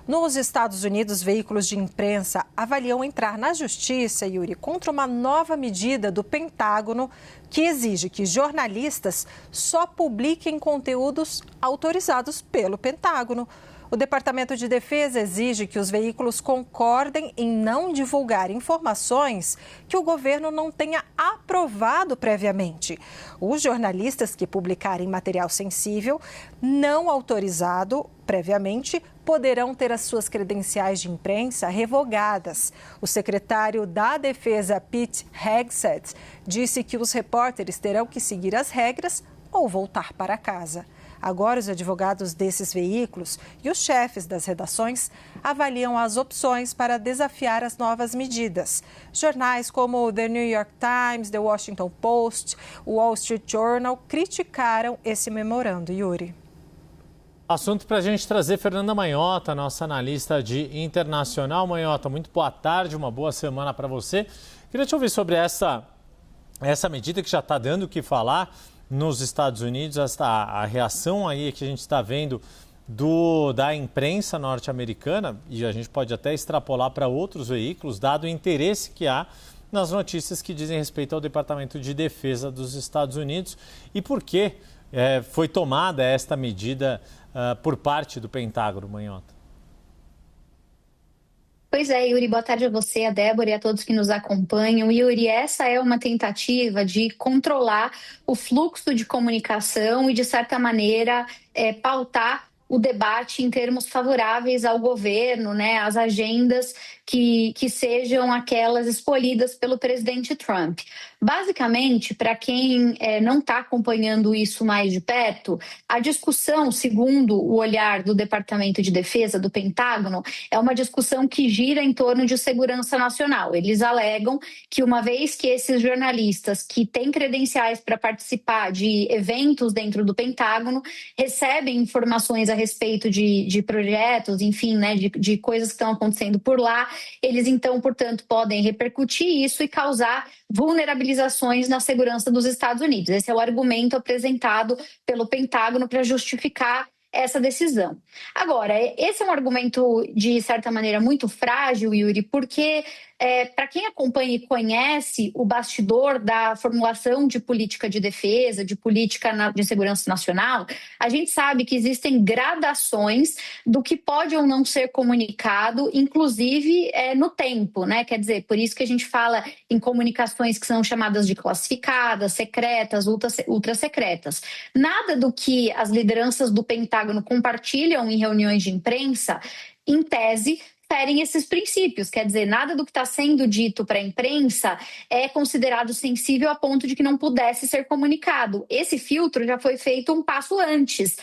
Nos Estados Unidos, veículos de imprensa avaliam entrar na justiça, Yuri, contra uma nova medida do Pentágono que exige que jornalistas só publiquem conteúdos autorizados pelo Pentágono. O Departamento de Defesa exige que os veículos concordem em não divulgar informações que o governo não tenha aprovado previamente. Os jornalistas que publicarem material sensível não autorizado previamente poderão ter as suas credenciais de imprensa revogadas. O secretário da Defesa, Pete Hegseth, disse que os repórteres terão que seguir as regras ou voltar para casa. Agora, os advogados desses veículos e os chefes das redações avaliam as opções para desafiar as novas medidas. Jornais como o The New York Times, The Washington Post, o Wall Street Journal criticaram esse memorando, Yuri. Assunto para a gente trazer Fernanda Manhota, nossa analista de internacional. Manhota, muito boa tarde, uma boa semana para você. Queria te ouvir sobre essa medida que já está dando o que falar nos Estados Unidos, a reação aí que a gente está vendo da imprensa norte-americana, e a gente pode até extrapolar para outros veículos, dado o interesse que há nas notícias que dizem respeito ao Departamento de Defesa dos Estados Unidos e por que foi tomada esta medida por parte do Pentágono, Manhota. Pois é, Yuri, boa tarde a você, a Débora e a todos que nos acompanham. Yuri, essa é uma tentativa de controlar o fluxo de comunicação e, de certa maneira, pautar o debate em termos favoráveis ao governo, né, às agendas que sejam aquelas escolhidas pelo presidente Trump. Basicamente, para quem não está acompanhando isso mais de perto, a discussão, segundo o olhar do Departamento de Defesa, do Pentágono, é uma discussão que gira em torno de segurança nacional. Eles alegam que, uma vez que esses jornalistas que têm credenciais para participar de eventos dentro do Pentágono recebem informações a respeito de projetos, enfim, né, de coisas que estão acontecendo por lá, eles então, portanto, podem repercutir isso e causar vulnerabilizações na segurança dos Estados Unidos. Esse é o argumento apresentado pelo Pentágono para justificar essa decisão. Agora, esse é um argumento, de certa maneira, muito frágil, Yuri, porque para quem acompanha e conhece o bastidor da formulação de política de defesa, de política de segurança nacional, a gente sabe que existem gradações do que pode ou não ser comunicado, inclusive no tempo, né? Quer dizer, por isso que a gente fala em comunicações que são chamadas de classificadas, secretas, ultra secretas. Nada do que as lideranças do Pentágono compartilham em reuniões de imprensa, em tese, ferem esses princípios. Quer dizer, nada do que está sendo dito para a imprensa é considerado sensível a ponto de que não pudesse ser comunicado. Esse filtro já foi feito um passo antes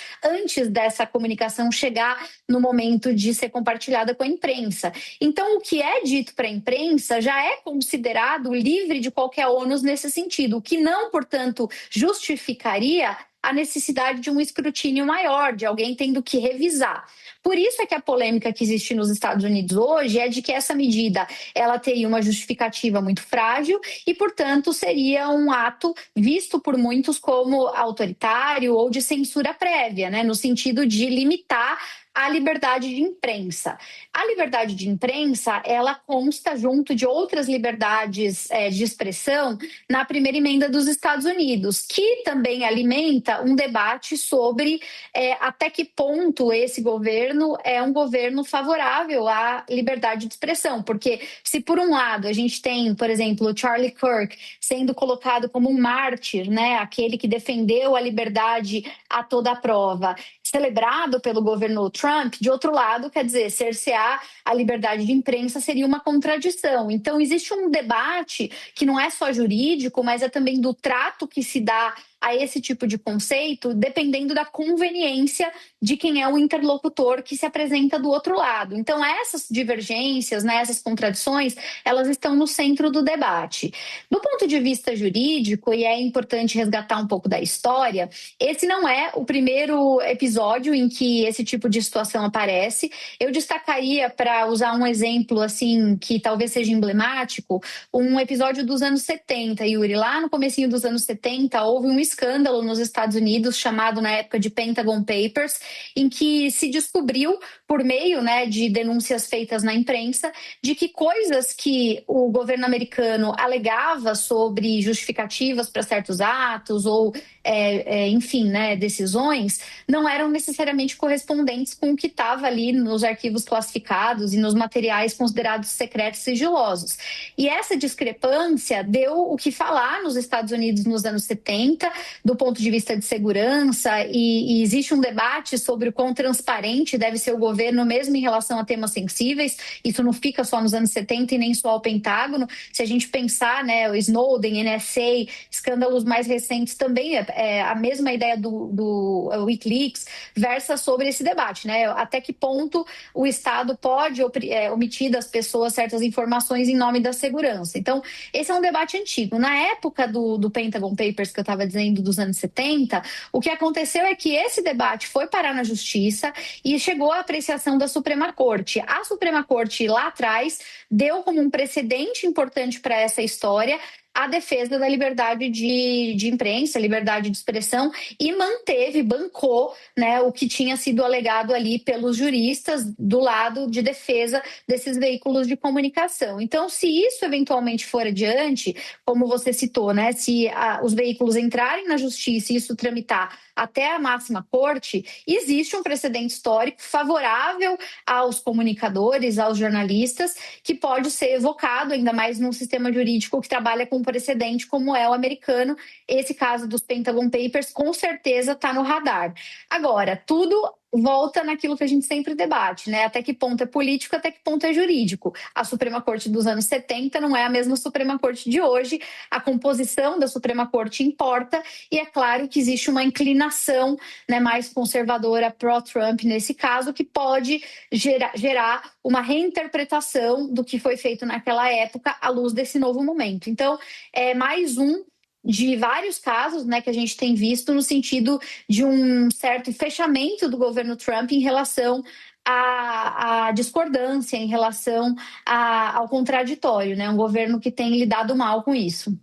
dessa comunicação chegar no momento de ser compartilhada com a imprensa. Então, o que é dito para a imprensa já é considerado livre de qualquer ônus nesse sentido, o que não, portanto, justificaria a necessidade de um escrutínio maior, de alguém tendo que revisar. Por isso é que a polêmica que existe nos Estados Unidos hoje é de que essa medida ela teria uma justificativa muito frágil e, portanto, seria um ato visto por muitos como autoritário ou de censura prévia, né, no sentido de limitar a liberdade de imprensa. A liberdade de imprensa, ela consta junto de outras liberdades de expressão na primeira emenda dos Estados Unidos, que também alimenta um debate sobre até que ponto esse governo é um governo favorável à liberdade de expressão. Porque se por um lado a gente tem, por exemplo, o Charlie Kirk sendo colocado como um mártir, né, aquele que defendeu a liberdade a toda prova, celebrado pelo governo Trump, de outro lado, quer dizer, cercear a liberdade de imprensa seria uma contradição. Então, existe um debate que não é só jurídico, mas é também do trato que se dá a esse tipo de conceito, dependendo da conveniência de quem é o interlocutor que se apresenta do outro lado. Então, essas divergências, né, essas contradições, elas estão no centro do debate. Do ponto de vista jurídico, e é importante resgatar um pouco da história, esse não é o primeiro episódio em que esse tipo de situação aparece. Eu destacaria, para usar um exemplo assim que talvez seja emblemático, um episódio dos anos 70, Yuri. Lá no comecinho dos anos 70, houve um escândalo nos Estados Unidos, chamado na época de Pentagon Papers, em que se descobriu, por meio, né, de denúncias feitas na imprensa, de que coisas que o governo americano alegava sobre justificativas para certos atos ou, enfim, né, decisões, não eram necessariamente correspondentes com o que estava ali nos arquivos classificados e nos materiais considerados secretos e sigilosos. E essa discrepância deu o que falar nos Estados Unidos nos anos 70, do ponto de vista de segurança, e existe um debate sobre o quão transparente deve ser o governo, mesmo em relação a temas sensíveis. Isso não fica só nos anos 70 e nem só ao Pentágono. Se a gente pensar, né, o Snowden, NSA, escândalos mais recentes, também a mesma ideia do Wikileaks versa sobre esse debate, né? Até que ponto o Estado pode omitir das pessoas certas informações em nome da segurança. Então, esse é um debate antigo. Na época do Pentagon Papers, que eu estava dizendo, dos anos 70, o que aconteceu é que esse debate foi parar na Justiça e chegou à apreciação da Suprema Corte. A Suprema Corte, lá atrás, deu como um precedente importante para essa história a defesa da liberdade de imprensa, liberdade de expressão, e bancou, né, o que tinha sido alegado ali pelos juristas do lado de defesa desses veículos de comunicação. Então, se isso eventualmente for adiante, como você citou, né, se os veículos entrarem na justiça e isso tramitar até a máxima corte, existe um precedente histórico favorável aos comunicadores, aos jornalistas, que pode ser evocado, ainda mais num sistema jurídico que trabalha com precedente como é o americano. Esse caso dos Pentagon Papers com certeza está no radar. Agora, tudo volta naquilo que a gente sempre debate, né? Até que ponto é político, até que ponto é jurídico. A Suprema Corte dos anos 70 não é a mesma Suprema Corte de hoje. A composição da Suprema Corte importa e é claro que existe uma inclinação, né, mais conservadora pró-Trump nesse caso, que pode gerar uma reinterpretação do que foi feito naquela época à luz desse novo momento. Então, é mais um de vários casos, né, que a gente tem visto no sentido de um certo fechamento do governo Trump em relação à discordância, em relação ao contraditório, né, um governo que tem lidado mal com isso.